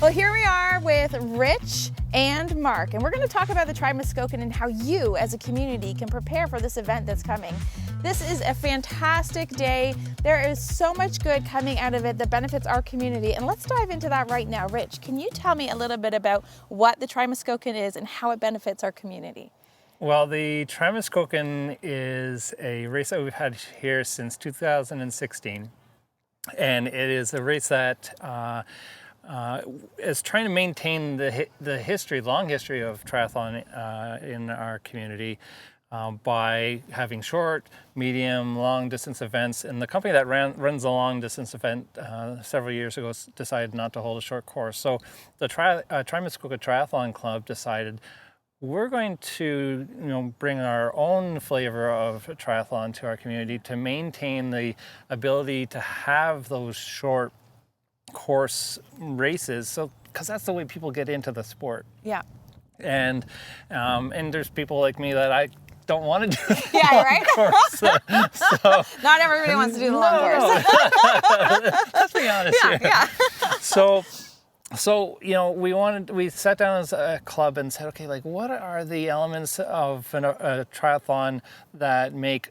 Well, here we are with Rich and Mark, and we're going to talk about the TriMuskokan and how you as a community can prepare for this event that's coming. This is a fantastic day. There is so much good coming out of it that benefits our community, and let's dive into that right now. Rich, can you tell me a little bit about what the TriMuskokan is and how it benefits our community? Well, the TriMuskokan is a race that we've had here since 2016, and it is a race that is trying to maintain the long history of triathlon in our community by having short, medium, long distance events. And the company that runs the long distance event several years ago decided not to hold a short course. So the TriMuskokan Triathlon Club decided we're going to, bring our own flavor of triathlon to our community to maintain the ability to have those short course races. So, because that's the way people get into the sport. Yeah. And there's people like me that I don't want to do the Yeah, long right? course. So Not everybody wants to do the long course. Let's be honest here. Yeah. So we sat down as a club and said, okay, like what are the elements of a triathlon that make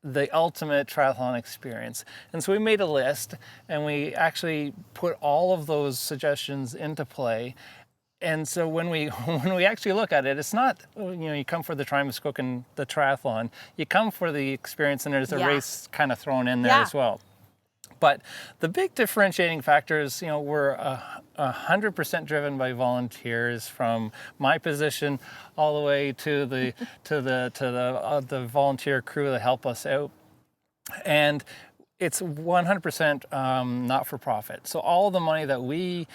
the ultimate triathlon experience? And so we made a list and we actually put all of those suggestions into play. And so when we actually look at it, it's not, you come for the TriMuskokan, the triathlon, you come for the experience, and there's a race kind of thrown in there as well. But the big differentiating factors, we're 100% driven by volunteers, from my position all the way to the volunteer crew that help us out, and it's 100% not for profit. So all the money that we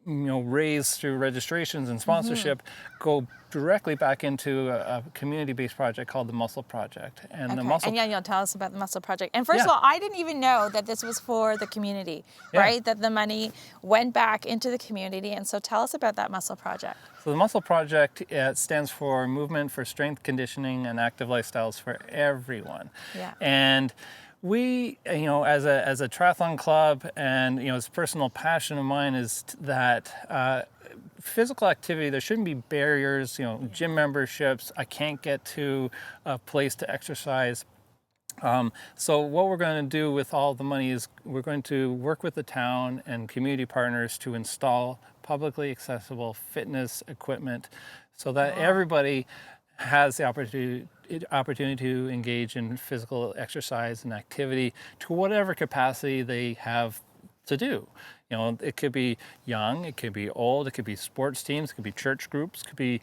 raise through registrations and sponsorship go directly back into a community-based project called the Muscle Project. And okay. the Muscle... And you'll tell us about the Muscle Project. And first of all, I didn't even know that this was for the community, right? That the money went back into the community. And so tell us about that Muscle Project. So the Muscle Project stands for Movement for Strength, Conditioning, and Active Lifestyles for Everyone. Yeah. And we, as a triathlon club, and it's a personal passion of mine, is that physical activity, there shouldn't be barriers, gym memberships, I can't get to a place to exercise. So what we're going to do with all the money is we're going to work with the town and community partners to install publicly accessible fitness equipment so that everybody has the opportunity to engage in physical exercise and activity to whatever capacity they have to do. It could be young, it could be old, it could be sports teams, it could be church groups, it could be,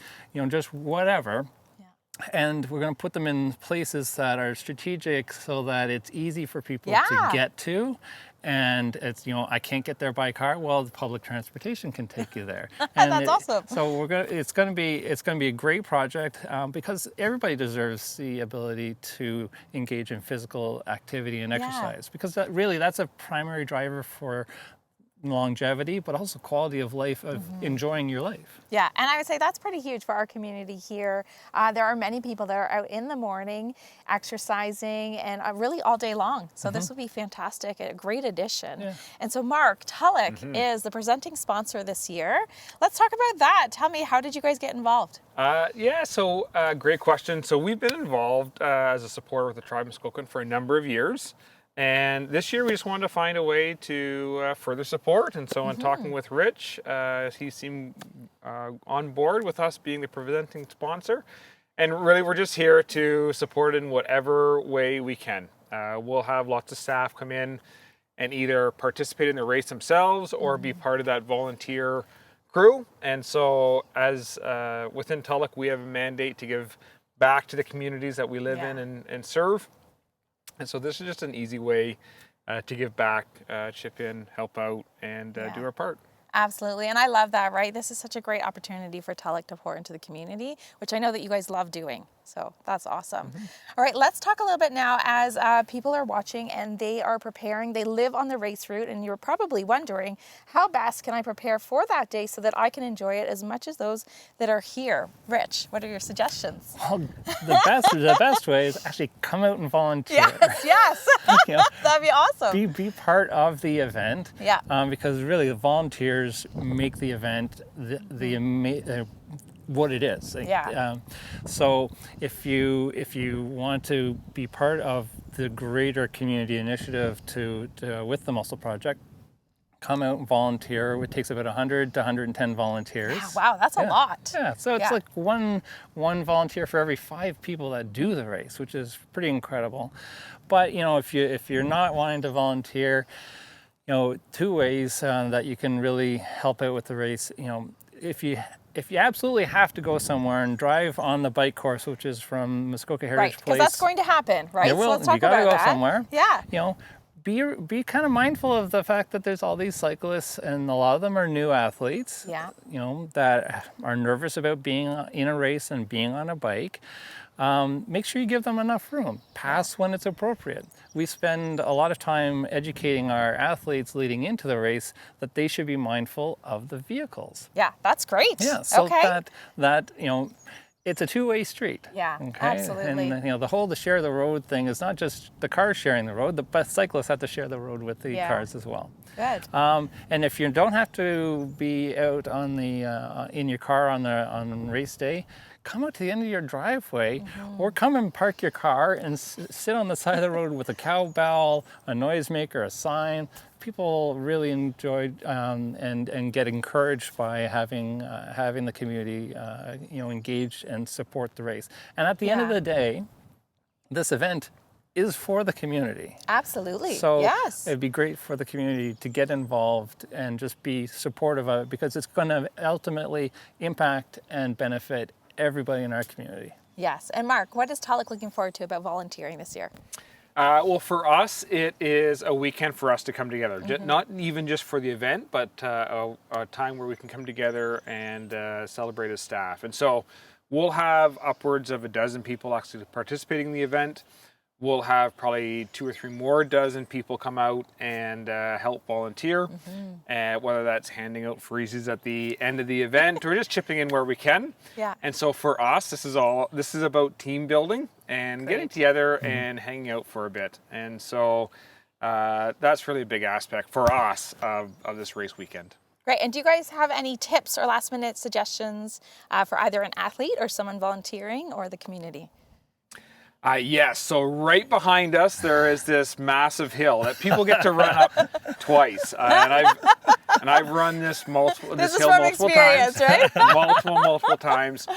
just whatever. Yeah. And we're going to put them in places that are strategic so that it's easy for people to get to. And it's, I can't get there by car. Well, the public transportation can take you there. And that's awesome. So it's going to be a great project because everybody deserves the ability to engage in physical activity and exercise, because that's a primary driver for longevity, but also quality of life, of enjoying your life. Yeah, and I would say that's pretty huge for our community here. There are many people that are out in the morning exercising and really all day long. So this would be fantastic, a great addition. Yeah. And so Mark, Tulloch is the presenting sponsor this year. Let's talk about that. Tell me, how did you guys get involved? So great question. So we've been involved as a supporter with the TriMuskokan for a number of years. And this year we just wanted to find a way to further support. And so in talking with Rich, he seemed on board with us being the presenting sponsor. And really we're just here to support in whatever way we can. We'll have lots of staff come in and either participate in the race themselves or be part of that volunteer crew. And so as within Tulloch, we have a mandate to give back to the communities that we live in and serve. And so this is just an easy way to give back, chip in, help out, and do our part. Absolutely, and I love that, right? This is such a great opportunity for Tulloch to pour into the community, which I know that you guys love doing. So that's awesome. All right, let's talk a little bit now as people are watching and they are preparing. They live on the race route, and you're probably wondering, how best can I prepare for that day so that I can enjoy it as much as those that are here? Rich, what are your suggestions? Well, the best way is actually come out and volunteer. Yes. You know, That'd be awesome. be part of the event. Yeah. Because really, the volunteers make the event what it is. Yeah. So if you want to be part of the greater community initiative with the Mussel Project, come out and volunteer. It takes about 100 to 110 volunteers. Yeah, wow, that's a lot. Yeah, so it's like one volunteer for every 5 people that do the race, which is pretty incredible. But if you're not wanting to volunteer, 2 ways that you can really help out with the race. If you absolutely have to go somewhere and drive on the bike course, which is from Muskoka Heritage Right, because that's going to happen, right? So let's talk you gotta about go that. somewhere. Yeah. Be kind of mindful of the fact that there's all these cyclists, and a lot of them are new athletes. Yeah. That are nervous about being in a race and being on a bike. Make sure you give them enough room. Pass when it's appropriate. We spend a lot of time educating our athletes leading into the race that they should be mindful of the vehicles. Yeah, that's great. Yeah, so okay. that it's a 2-way street. Yeah, okay? absolutely. And the whole share the road thing is not just the cars sharing the road. The cyclists have to share the road with the cars as well. Good. And if you don't have to be out on in your car on race day, come out to the end of your driveway, or come and park your car and sit on the side of the road with a cowbell, a noisemaker, a sign. People really enjoy and get encouraged by having the community engaged and support the race. And at the end of the day, this event is for the community. Absolutely. So yes. it'd be great for the community to get involved and just be supportive of it, because it's going to ultimately impact and benefit everybody in our community. Yes. And Mark, what is Tulloch looking forward to about volunteering this year? Well, for us, it is a weekend for us to come together. Not even just for the event, but a time where we can come together and celebrate as staff. And so we'll have upwards of 12 people actually participating in the event. We'll have probably 2 or 3 more dozen people come out and help volunteer, whether that's handing out freezies at the end of the event or just chipping in where we can. Yeah. And so for us, this is about team building and getting together and hanging out for a bit. And so that's really a big aspect for us of this race weekend. Great. And do you guys have any tips or last minute suggestions for either an athlete or someone volunteering or the community? Yes, so right behind us there is this massive hill that people get to run up twice, and I've run this hill multiple times, right? multiple times.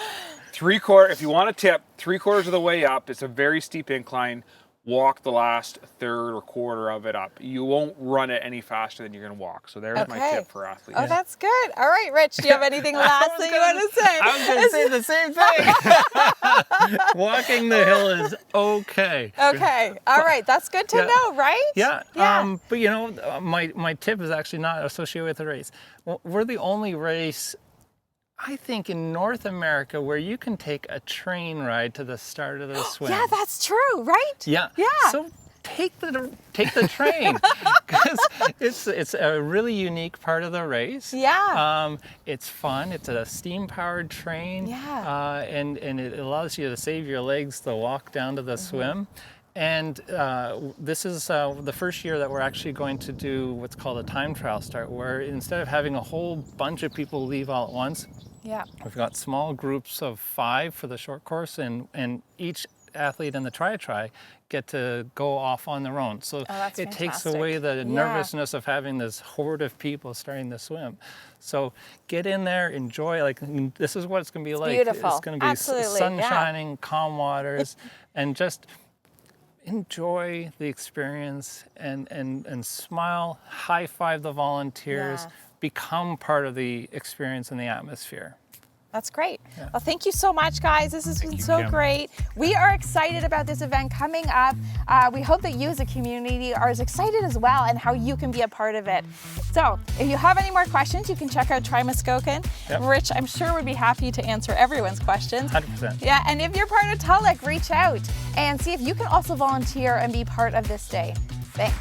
If you want to tip, 3/4 of the way up, it's a very steep incline. Walk the last third or quarter of it up. You won't run it any faster than you're going to walk. So there's my tip for athletes. Oh, that's good. All right, Rich, do you have anything last that you want to say? I was going to say the same thing. Walking the hill is okay. Okay. All right. That's good to know, right? Yeah. Yeah. But my tip is actually not associated with the race. Well, we're the only race, I think, in North America where you can take a train ride to the start of the swim. Yeah, that's true, right? Yeah. Yeah. So take the train, because it's a really unique part of the race. Yeah. It's fun. It's a steam-powered train. Yeah. And it allows you to save your legs to walk down to the swim. And this is the first year that we're actually going to do what's called a time trial start, where instead of having a whole bunch of people leave all at once, we've got small groups of 5 for the short course, and each athlete in the tri get to go off on their own. So it takes away the nervousness of having this horde of people starting to swim. So get in there, enjoy. This is what it's going to be like. Beautiful. It's going to be sun shining, calm waters, and just enjoy the experience and smile, high five the volunteers, become part of the experience and the atmosphere. That's great. Yeah. Well, thank you so much, guys. This has been so great. We are excited about this event coming up. We hope that you as a community are as excited as well and how you can be a part of it. So if you have any more questions, you can check out TriMuskokan. Yep. Rich, I'm sure would be happy to answer everyone's questions. 100%. Yeah, and if you're part of Tulloch, reach out and see if you can also volunteer and be part of this day. Thanks.